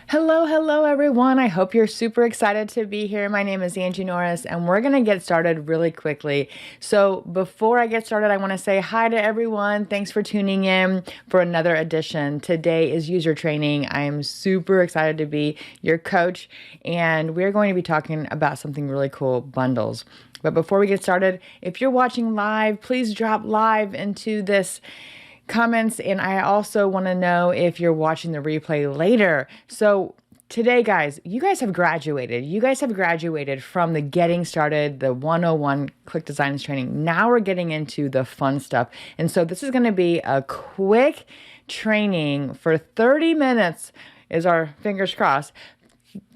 Hello everyone. I hope you're super excited to be here. My name is Angie Norris and we're going to get started really quickly. So before I get started, I want to say hi to everyone. Thanks for tuning in for another edition. Today is user training. I am super excited to be your coach and we're going to be talking about something really cool, bundles. But before we get started, if you're watching live, please drop live into this comments, and I also want to know if you're watching the replay later. So today, guys, you guys have graduated. You guys have graduated from the getting started, the 101 ClickDesigns training. Now we're getting into the fun stuff. And so this is going to be a quick training for 30 minutes, is our fingers crossed,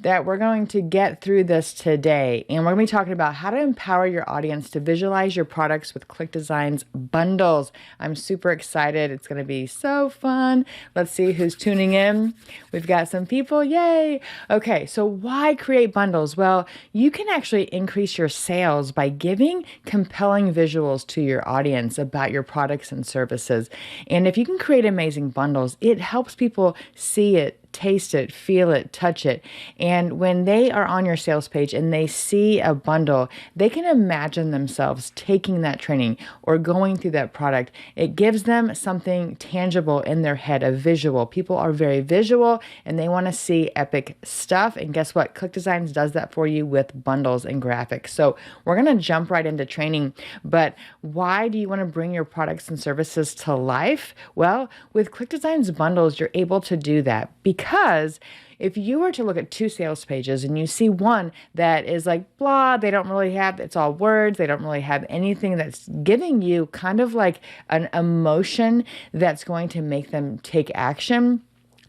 that we're going to get through this today. And we're going to be talking about how to empower your audience to visualize your products with ClickDesigns Bundles. I'm super excited. It's going to be so fun. Let's see who's tuning in. We've got some people. Yay. Okay, so why create bundles? Well, you can actually increase your sales by giving compelling visuals to your audience about your products and services. And if you can create amazing bundles, it helps people see it, taste it, feel it, touch it. And when they are on your sales page and they see a bundle, they can imagine themselves taking that training or going through that product. It gives them something tangible in their head, a visual. People are very visual and they want to see epic stuff. And guess what? ClickDesigns does that for you with bundles and graphics. So we're going to jump right into training. But why do you want to bring your products and services to life? Well, with ClickDesigns Bundles, you're able to do that because if you were to look at two sales pages and you see one that is like blah, they don't really have, it's all words, they don't really have anything that's giving you kind of like an emotion that's going to make them take action,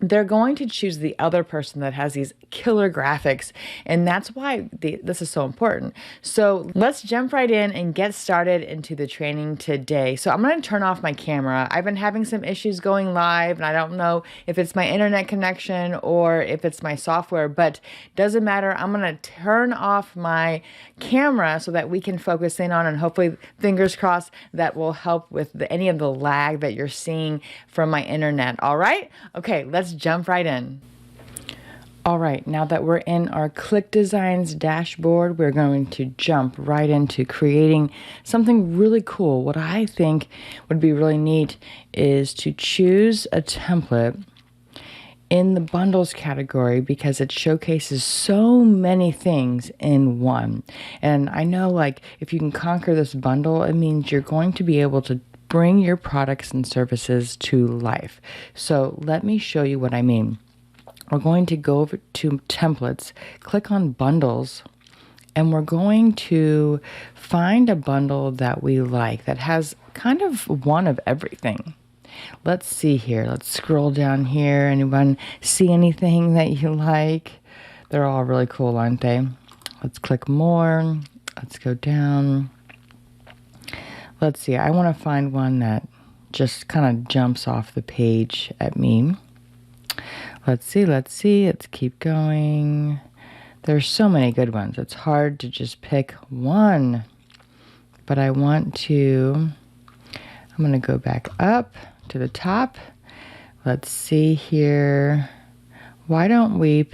they're going to choose the other person that has these killer graphics. And that's why this is so important. So let's jump right in and get started into the training today. So I'm going to turn off my camera. I've been having some issues going live and I don't know if it's my internet connection or if it's my software, but doesn't matter. I'm going to turn off my camera so that we can focus in on, and hopefully, fingers crossed, that will help with any of the lag that you're seeing from my internet. All right? Okay, let's jump right in. All right, now that we're in our ClickDesigns dashboard, we're going to jump right into creating something really cool. What I think would be really neat is to choose a template in the bundles category because it showcases so many things in one. And I know, like, if you can conquer this bundle, it means you're going to be able to bring your products and services to life. So let me show you what I mean. We're going to go over to templates, click on bundles, and we're going to find a bundle that we like that has kind of one of everything. Let's see here. Let's scroll down here. Anyone see anything that you like? They're all really cool, aren't they? Let's click more. Let's go down. Let's see. I want to find one that just kind of jumps off the page at me. Let's see. Let's keep going. There's so many good ones. It's hard to just pick one. But I'm going to go back up to the top. Let's see here. Why don't we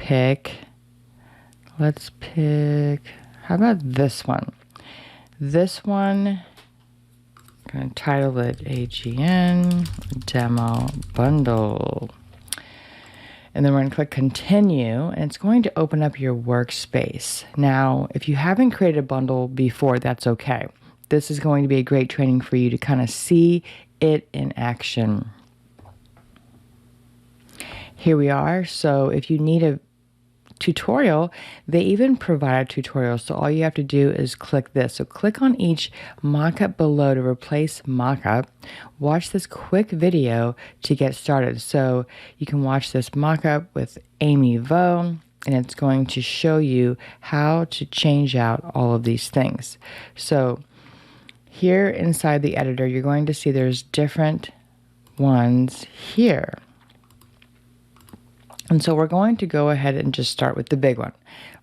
let's pick, how about this one? This one, I'm going to title it AGN Demo Bundle. And then we're going to click continue, and it's going to open up your workspace. Now, if you haven't created a bundle before, that's okay. This is going to be a great training for you to kind of see it in action. Here we are. So if you need a tutorial, they even provide a tutorial. So all you have to do is click this. So click on each mockup below to replace mockup. Watch this quick video to get started. So you can watch this mockup with Amy Vo, and it's going to show you how to change out all of these things. So here inside the editor, you're going to see there's different ones here. And so we're going to go ahead and just start with the big one.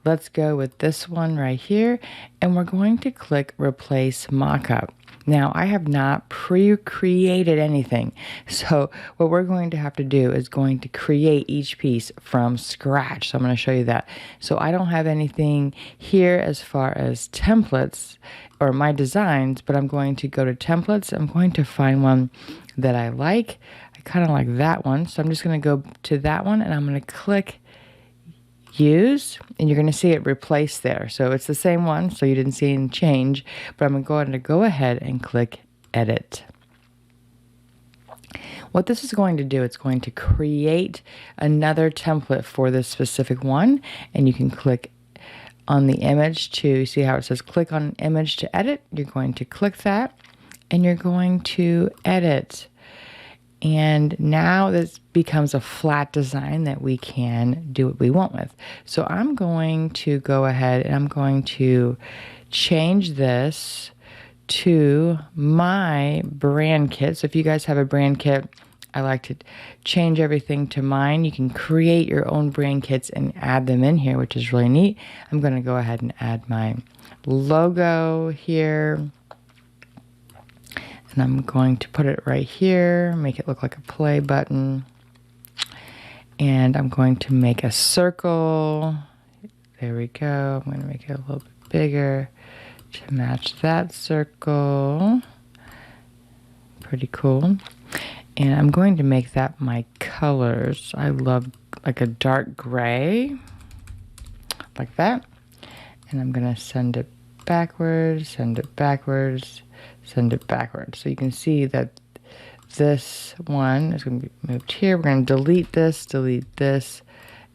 Let's go with this one right here, and we're going to click Replace Mockup. Now, I have not pre-created anything. So what we're going to have to do is going to create each piece from scratch. So I'm going to show you that. So I don't have anything here as far as templates or my designs, but I'm going to go to templates. I'm going to find one that I like. I kind of like that one. So I'm just going to go to that one and I'm going to click use, and you're going to see it replace there. So it's the same one, so you didn't see any change, but I'm going to go ahead and click edit. What this is going to do, it's going to create another template for this specific one, and you can click on the image to see how it says click on image to edit. You're going to click that and you're going to edit. And now this becomes a flat design that we can do what we want with. So I'm going to go ahead and I'm going to change this to my brand kit. So if you guys have a brand kit, I like to change everything to mine. You can create your own brand kits and add them in here, which is really neat. I'm going to go ahead and add my logo here. And I'm going to put it right here, make it look like a play button. And I'm going to make a circle. There we go. I'm going to make it a little bit bigger to match that circle. Pretty cool. And I'm going to make that my colors. I love like a dark gray, like that. And I'm going to send it backwards, send it backwards, send it backwards. So you can see that this one is going to be moved here. We're going to delete this,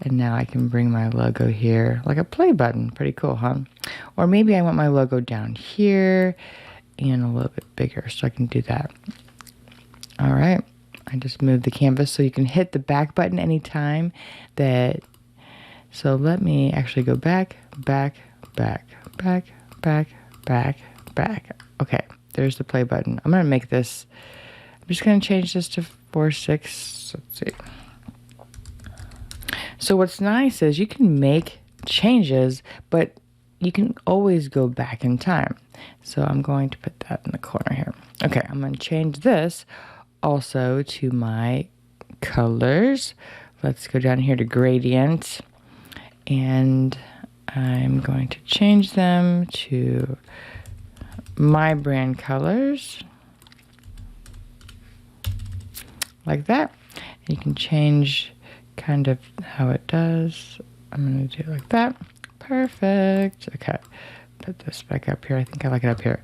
and now I can bring my logo here like a play button. Pretty cool, huh? Or maybe I want my logo down here and a little bit bigger, so I can do that. All right, I just moved the canvas so you can hit the back button anytime that. So let me actually go back. Okay, there's the play button. I'm going to make this, I'm just going to change this to 4:6. Let's see. So what's nice is you can make changes, but you can always go back in time. So I'm going to put that in the corner here. Okay, I'm going to change this also to my colors. Let's go down here to gradient, and I'm going to change them to my brand colors, like that. And you can change kind of how it does. I'm going to do it like that. Perfect. Okay, put this back up here. I think I like it up here.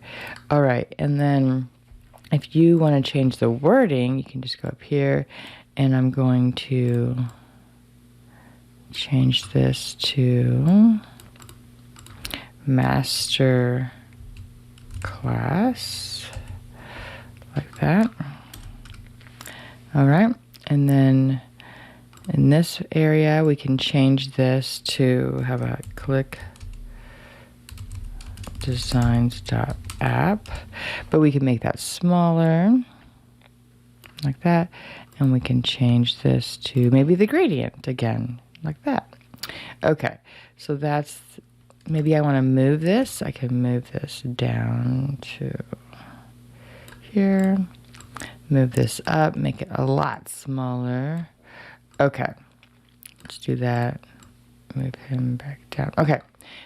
All right, and then if you want to change the wording, you can just go up here, and I'm going to change this to master class, like that. All right, and then in this area we can change this to have a ClickDesigns.app, but we can make that smaller, like that, and we can change this to maybe the gradient again, like that. Okay, so that's, maybe I want to move this. I can move this down to here, move this up, make it a lot smaller. Okay, let's do that. Move him back down. Okay,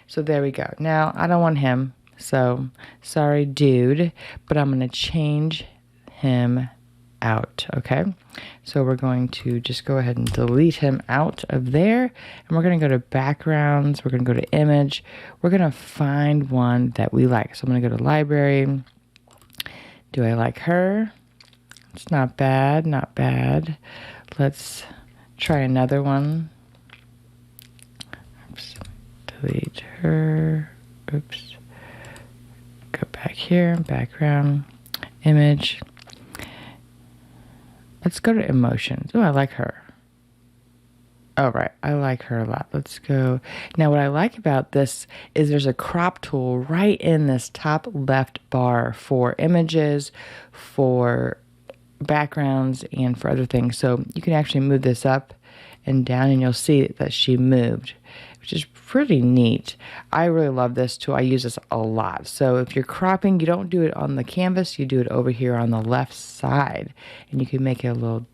so there we go. Now, I don't want him, so sorry, dude, but I'm going to change him out, okay? So we're going to just go ahead and delete him out of there, and we're going to go to backgrounds, we're going to go to image, we're going to find one that we like. So I'm going to go to library. Do I like her? It's not bad, not bad. Let's try another one. Oops. Delete her. Oops. Go back here, background, image. Let's go to emotions. Oh, I like her. All right, I like her a lot. Let's go. Now, what I like about this is there's a crop tool right in this top left bar for images, for backgrounds, and for other things. So you can actually move this up and down, and you'll see that she moved. which is pretty neat. I really love this tool. I use this a lot. So if you're cropping, you don't do it on the canvas, you do it over here on the left side. And you can make it a little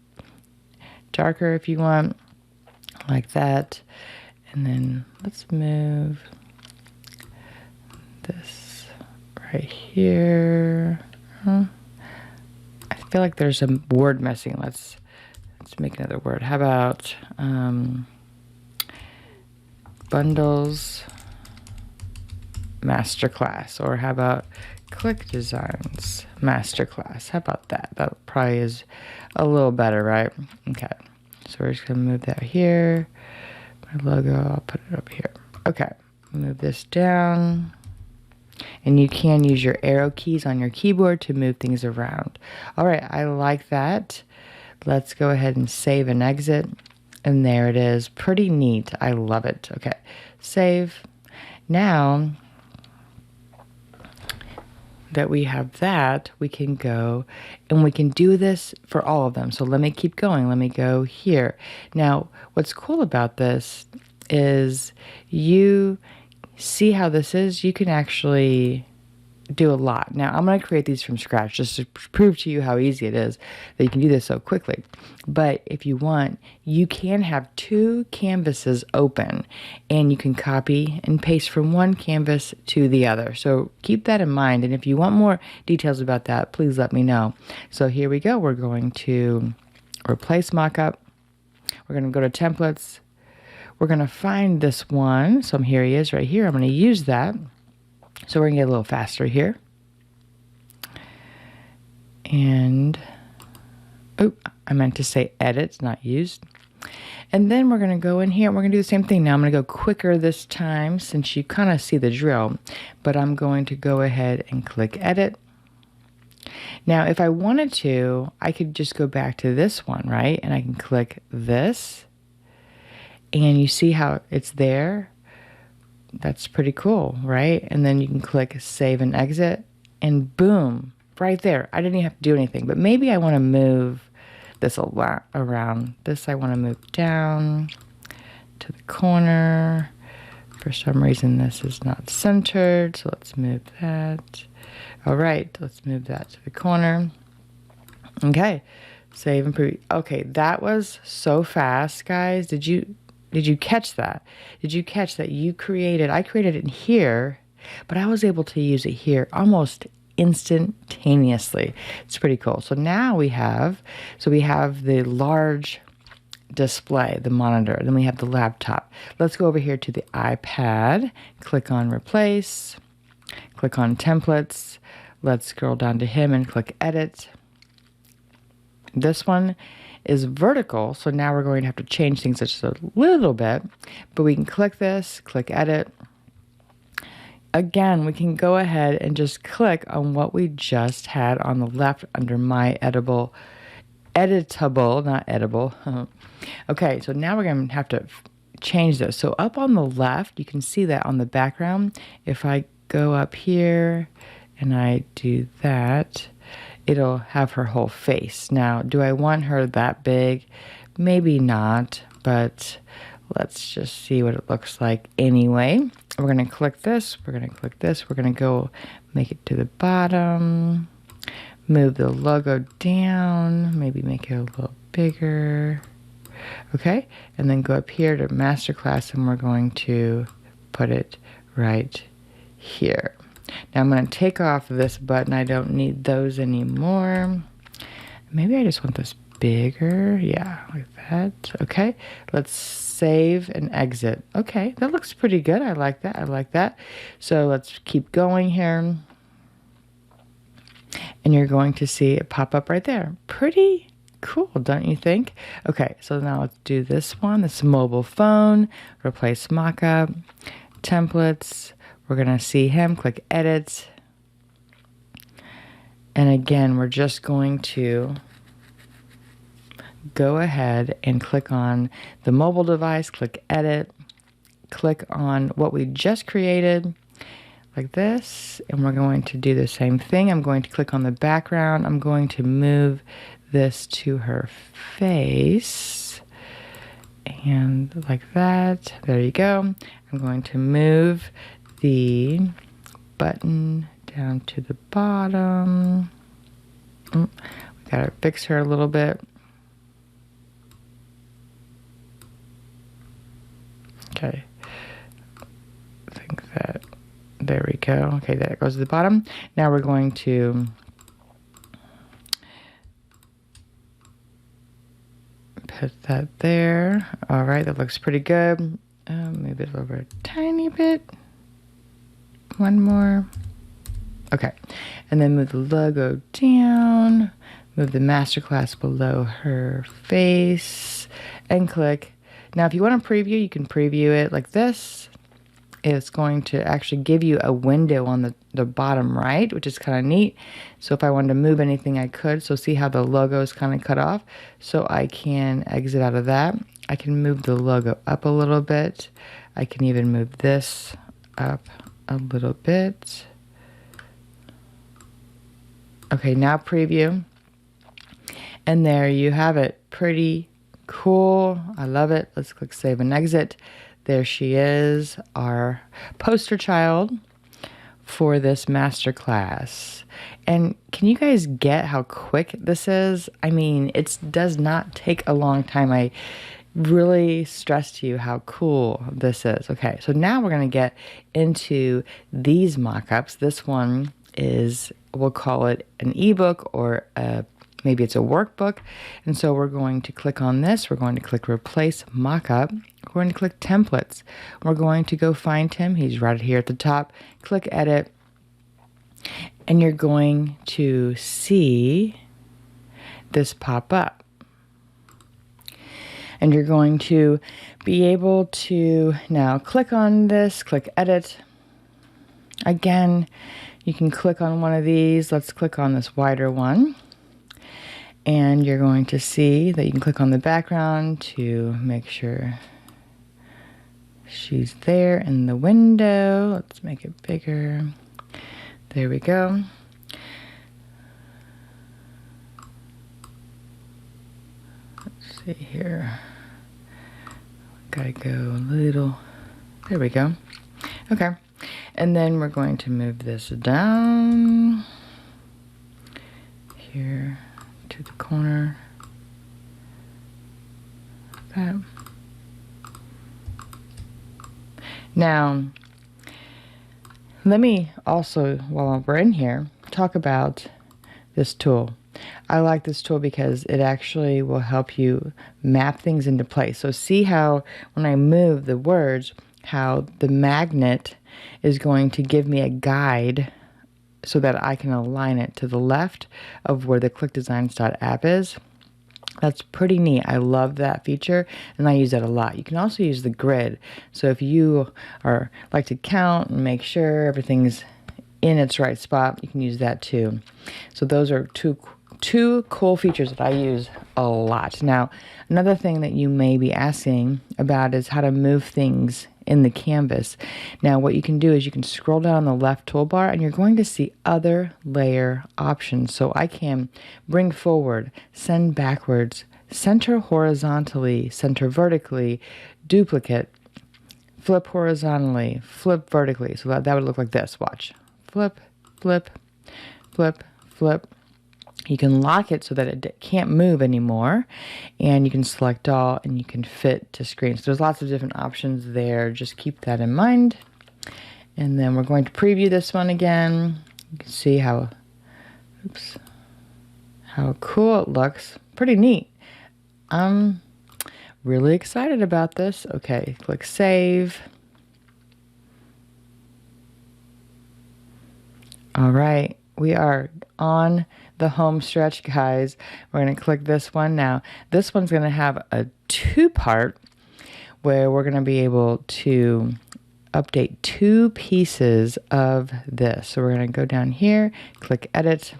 darker if you want, like that. And then let's move this right here. I feel like there's a word missing. Let's make another word. How about Bundles Masterclass? Or how about ClickDesigns Masterclass? How about that? That probably is a little better, right? Okay. So we're just going to move that here. My logo, I'll put it up here. Okay. Move this down. And you can use your arrow keys on your keyboard to move things around. All right, I like that. Let's go ahead and save and exit. And there it is. Pretty neat. I love it. Okay, save. Now that we have that, we can go and we can do this for all of them. So let me keep going. Let me go here. Now, what's cool about this is you see how this is? You can actually do a lot. Now, I'm going to create these from scratch just to prove to you how easy it is that you can do this so quickly. But if you want, you can have two canvases open and you can copy and paste from one canvas to the other. So keep that in mind. And if you want more details about that, please let me know. So here we go. We're going to replace mockup. We're going to go to templates. We're going to find this one. So here he is right here. I'm going to use that. So we're going to get a little faster here. And, oh, I meant to say edit, not used. And then we're going to go in here. We're going to do the same thing. Now I'm going to go quicker this time since you kind of see the drill. But I'm going to go ahead and click edit. Now, if I wanted to, I could just go back to this one, right? And I can click this. And you see how it's there? That's pretty cool, right? And then you can click save and exit, and boom, right there. I didn't even have to do anything, but maybe I want to move this a lot around. This I want to move down to the corner. For some reason, this is not centered, so let's move that. All right, let's move that to the corner. Okay, save and preview. Okay, that was so fast, guys. Did you catch that? Did you catch that I created it here, but I was able to use it here almost instantaneously. It's pretty cool. So now we have the large display, the monitor, then we have the laptop. Let's go over here to the iPad, click on replace, click on templates. Let's scroll down to him and click edit. This one is vertical, so now we're going to have to change things just a little bit, but we can click this, click edit. Again, we can go ahead and just click on what we just had on the left under my editable, not edible. Okay, so now we're going to have to change this. So up on the left, you can see that on the background. If I go up here and I do that, it'll have her whole face. Now, do I want her that big? Maybe not, but let's just see what it looks like anyway. We're going to click this. We're going to click this. We're going to go make it to the bottom. Move the logo down. Maybe make it a little bigger. Okay, and then go up here to Masterclass, and we're going to put it right here. Now I'm going to take off this button. I don't need those anymore. Maybe I just want this bigger. Yeah, like that. Okay, let's save and exit. Okay, that looks pretty good. I like that. I like that. So let's keep going here. And you're going to see it pop up right there. Pretty cool, don't you think? Okay, so now let's do this one. This mobile phone. Replace mockup. Templates. We're going to see him, click edit. And again, we're just going to go ahead and click on the mobile device, click edit, click on what we just created, like this, and we're going to do the same thing. I'm going to click on the background. I'm going to move this to her face. and like that. There you go. I'm going to move the button down to the bottom. We gotta fix her a little bit. Okay. I think that, there we go. Okay, that goes to the bottom. Now we're going to put that there. All right, that looks pretty good. Move it over a tiny bit. One more. Okay, and then move the logo down. Move the masterclass below her face and click. Now, if you want to preview, you can preview it like this. It's going to actually give you a window on the bottom right, which is kind of neat. So if I wanted to move anything, I could. So see how the logo is kind of cut off? So I can exit out of that. I can move the logo up a little bit. I can even move this up a little bit. Okay, now preview. And there you have it. Pretty cool. I love it. Let's click save and exit. There she is, our poster child for this masterclass. And can you guys get how quick this is? I mean, it does not take a long time. I really stress to you how cool this is. Okay, so now we're going to get into these mock-ups. This one is, we'll call it an ebook or maybe it's a workbook. And so we're going to click on this. We're going to click replace mockup. We're going to click templates. We're going to go find him. He's right here at the top. Click edit. And you're going to see this pop up. And you're going to be able to now click on this, click edit. Again, you can click on one of these. Let's click on this wider one. And you're going to see that you can click on the background to make sure she's there in the window. Let's make it bigger. There we go. Let's see here. Gotta go a little. There we go. Okay. And then we're going to move this down here to the corner. Like that. Now, let me also, while we're in here, talk about this tool. I like this tool because it actually will help you map things into place. So see how when I move the words, how the magnet is going to give me a guide so that I can align it to the left of where the ClickDesigns.app is. That's pretty neat. I love that feature, and I use that a lot. You can also use the grid. So if you like to count and make sure everything's in its right spot, you can use that too. So those are two cool features that I use a lot. Now, another thing that you may be asking about is how to move things in the canvas. Now, what you can do is you can scroll down the left toolbar and you're going to see other layer options. So I can bring forward, send backwards, center horizontally, center vertically, duplicate, flip horizontally, flip vertically. So that would look like this. Watch. Flip, flip, flip, flip. You can lock it so that it can't move anymore, and you can select all and you can fit to screen. So there's lots of different options there. Just keep that in mind. And then we're going to preview this one again. You can see how cool it looks. Pretty neat. I'm really excited about this. Okay, click save. All right, we are on the home stretch, guys. We're going to click this one now. This one's going to have a two-part where we're going to be able to update two pieces of this. So we're going to go down here, click edit,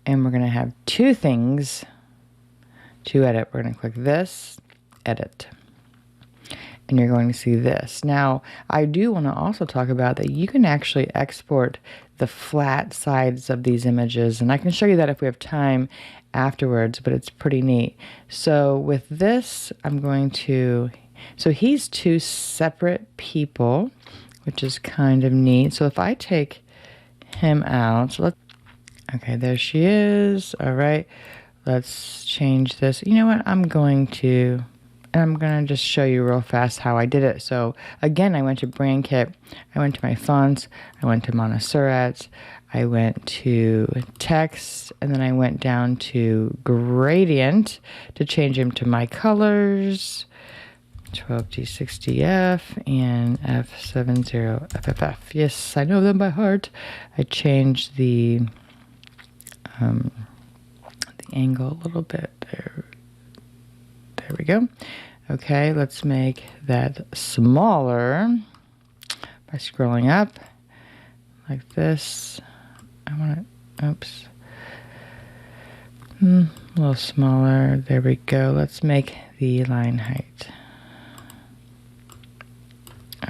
and we're going to have two things to edit. We're going to click this, edit. And you're going to see this. Now, I do want to also talk about that you can actually export the flat sides of these images. And I can show you that if we have time afterwards, but it's pretty neat. So with this, I'm going to, so he's two separate people, which is kind of neat. So if I take him out, so okay, there she is. All right, let's change this. You know what? I'm going to just show you real fast how I did it. So again, I went to Brand Kit, I went to my fonts, I went to Montserrat, I went to text, and then I went down to gradient to change them to my colors, 12D60F and F70FFF. Yes, I know them by heart. I changed the angle a little bit there. There we go. Okay, let's make that smaller by scrolling up like this. I want it, oops. A little smaller. There we go. Let's make the line height.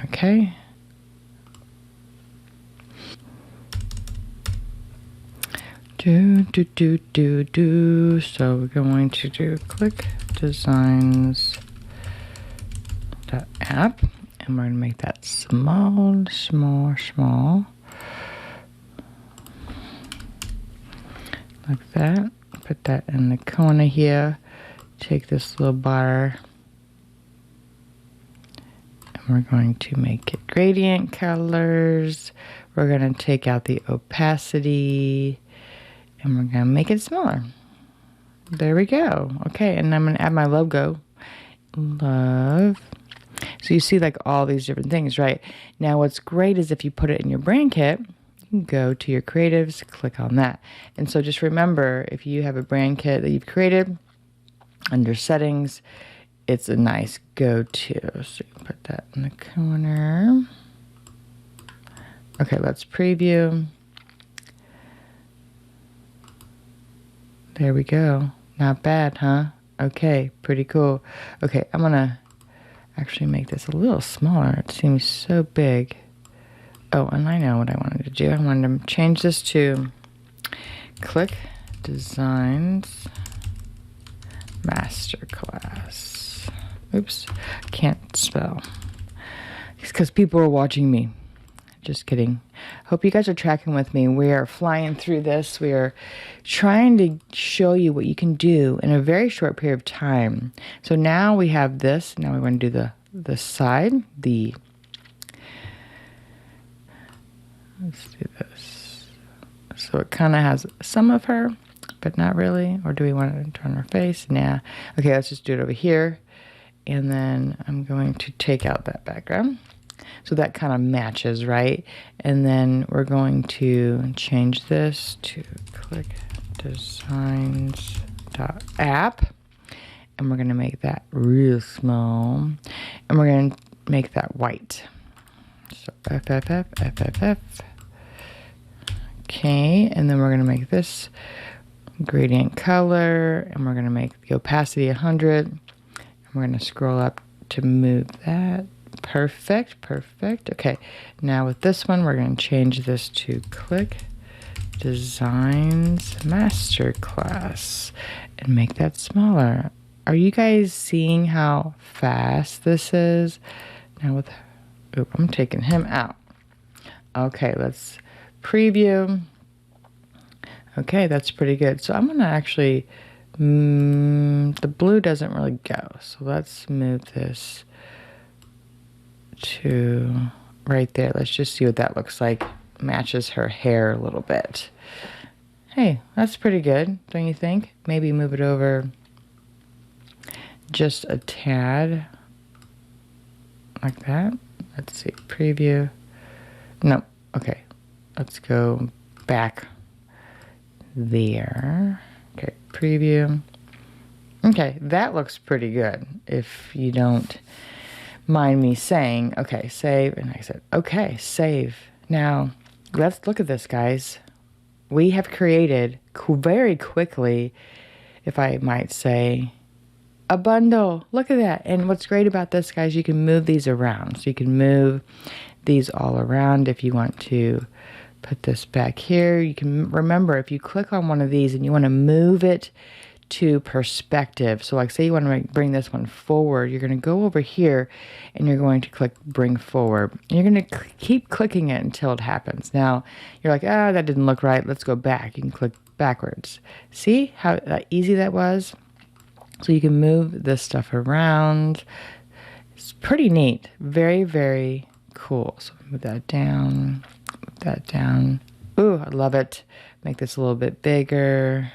Okay. So we're going to do ClickDesigns app, and we're going to make that small. Like that. Put that in the corner here. Take this little bar, and we're going to make it gradient colors. We're going to take out the opacity, and we're going to make it smaller. There we go. Okay, and I'm going to add my logo. Love. So you see like all these different things, right? Now what's great is if you put it in your brand kit, you can go to your creatives, click on that. And so just remember, if you have a brand kit that you've created, under settings, it's a nice go-to. So you can put that in the corner. Okay, let's preview. There we go. Not bad, huh? Okay, pretty cool. Okay, I'm gonna actually make this a little smaller. It seems so big. Oh, and I know what I wanted to do. I wanted to change this to ClickDesigns Masterclass. Oops, can't spell. It's because people are watching me. Just kidding. Hope you guys are tracking with me. We are flying through this. We are trying to show you what you can do in a very short period of time. So now we have this. Now we want to do the side. Let's do this. So it kind of has some of her, but not really. Or do we want it on her face? Nah. Okay, let's just do it over here. And then I'm going to take out that background. So that kind of matches, right? And then we're going to change this to ClickDesigns.app. And we're going to make that real small. And we're going to make that white. So FFF. Okay, and then we're going to make this gradient color. And we're going to make the opacity 100. And we're going to scroll up to move that. Perfect. Okay, now with this one, we're going to change this to ClickDesigns Masterclass and make that smaller. Are you guys seeing how fast this is? Now with, I'm taking him out. Okay, let's preview. Okay, that's pretty good. So I'm going to actually, the blue doesn't really go. So let's move this to right there. Let's just see what that looks like. Matches her hair a little bit. Hey, that's pretty good, don't you think? Maybe move it over just a tad like that. Let's see, preview. No, okay. Let's go back there. Okay, preview. Okay, that looks pretty good if you don't mind me saying. Okay, save. And I said, okay, save. Now, let's look at this, guys. We have created very quickly, if I might say, a bundle. Look at that. And what's great about this, guys, you can move these around. So you can move these all around if you want to put this back here. You can remember if you click on one of these and you want to move it to perspective. So like say you want to bring this one forward, you're going to go over here and you're going to click bring forward. And you're going to keep clicking it until it happens. Now you're like, ah, that didn't look right. Let's go back. You can click backwards. See how easy that was? So you can move this stuff around. It's pretty neat. Very, very cool. So move that down, move that down. Ooh, I love it. Make this a little bit bigger.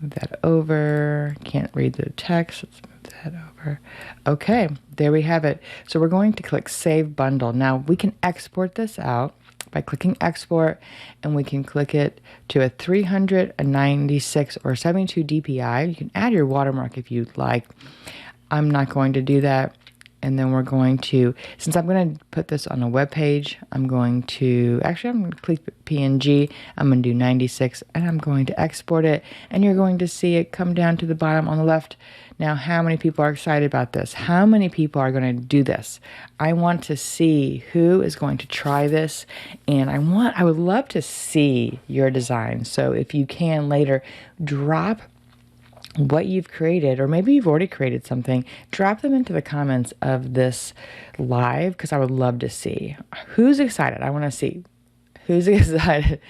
Move that over. Can't read the text. Let's move that over. Okay, there we have it. So we're going to click Save Bundle. Now we can export this out by clicking Export, and we can click it to a 396 or 72 DPI. You can add your watermark if you'd like. I'm not going to do that. And then we're going to, since I'm going to put this on a web page, I'm going to click PNG. I'm going to do 96 and I'm going to export it. And you're going to see it come down to the bottom on the left. Now, how many people are excited about this? How many people are going to do this? I want to see who is going to try this. And I would love to see your design. So if you can later, drop what you've created, or maybe you've already created something, drop them into the comments of this live, because I would love to see. Who's excited? I want to see who's excited.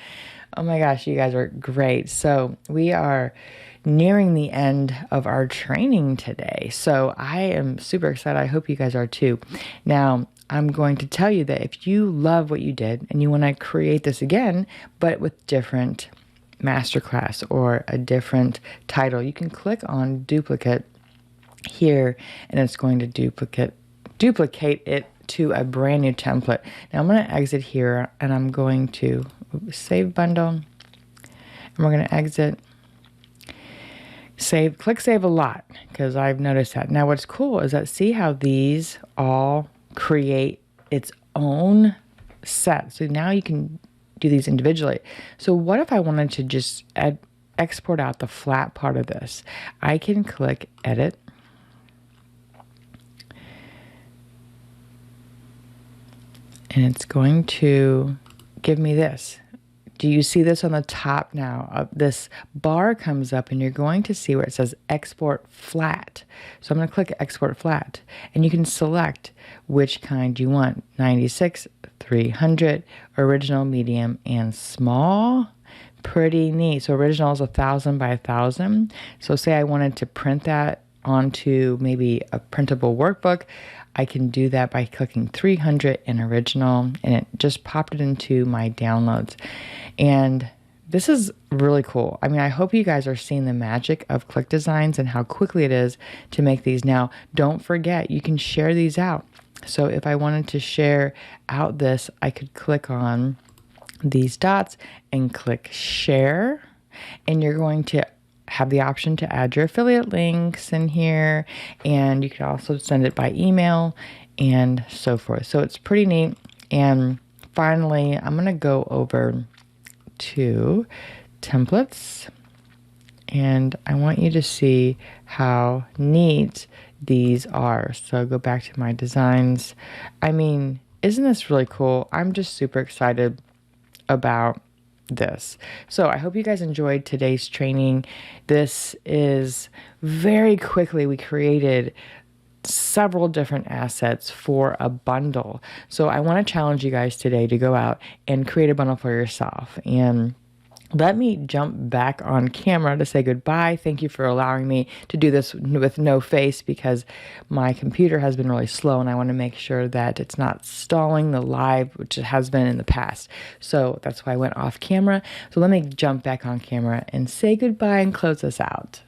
Oh my gosh, you guys are great. So we are nearing the end of our training today. So I am super excited. I hope you guys are too. Now, I'm going to tell you that if you love what you did and you want to create this again, but with different masterclass or a different title, you can click on duplicate here and it's going to duplicate it to a brand new template. Now I'm going to exit here and I'm going to save bundle, and we're going to exit, save, click save a lot, because I've noticed that. Now what's cool is that see how these all create its own set. So now you can do these individually. So what if I wanted to just export out the flat part of this? I can click edit, and it's going to give me this. Do you see this on the top now? This bar comes up and you're going to see where it says export flat. So I'm going to click export flat, and you can select which kind you want. 96, 300, original, medium, and small. Pretty neat. So original is 1,000 by 1,000. So say I wanted to print that onto maybe a printable workbook, I can do that by clicking 300 in original, and it just popped it into my downloads. And this is really cool. I mean, I hope you guys are seeing the magic of ClickDesigns and how quickly it is to make these. Now, don't forget, you can share these out. So if I wanted to share out this, I could click on these dots and click share, and you're going to have the option to add your affiliate links in here, and you can also send it by email and so forth. So it's pretty neat. And finally, I'm going to go over to templates, and I want you to see how neat these are. So go back to my designs. I mean, isn't this really cool? I'm just super excited about this. So I hope you guys enjoyed today's training. This is very quickly, we created several different assets for a bundle. So I want to challenge you guys today to go out and create a bundle for yourself. And let me jump back on camera to say goodbye. Thank you for allowing me to do this with no face, because my computer has been really slow and I want to make sure that it's not stalling the live, which it has been in the past. So that's why I went off camera. So let me jump back on camera and say goodbye and close us out.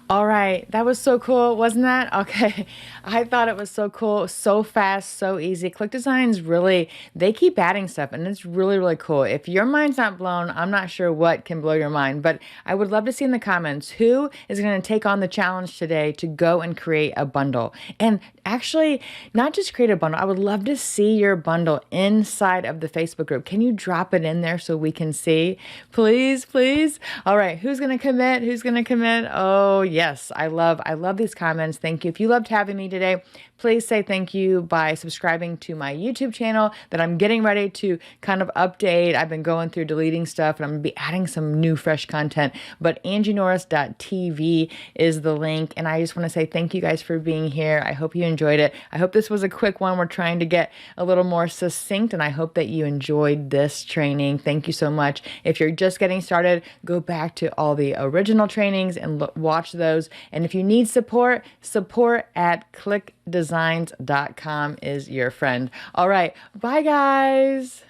All right, that was so cool, wasn't that? Okay, I thought it was so cool, so fast, so easy. ClickDesigns really, they keep adding stuff, and it's really, really cool. If your mind's not blown, I'm not sure what can blow your mind, but I would love to see in the comments who is going to take on the challenge today to go and create a bundle. And actually, not just create a bundle, I would love to see your bundle inside of the Facebook group. Can you drop it in there so we can see? Please, please. All right, who's going to commit? Who's going to commit? Oh, yes, I love these comments. Thank you. If you loved having me today, please say thank you by subscribing to my YouTube channel that I'm getting ready to kind of update. I've been going through deleting stuff and I'm going to be adding some new fresh content, but angienorris.tv is the link. And I just want to say thank you guys for being here. I hope you enjoyed it. I hope this was a quick one. We're trying to get a little more succinct, and I hope that you enjoyed this training. Thank you so much. If you're just getting started, go back to all the original trainings and watch those. And if you need support at clickdesigns.com is your friend. All right. Bye, guys.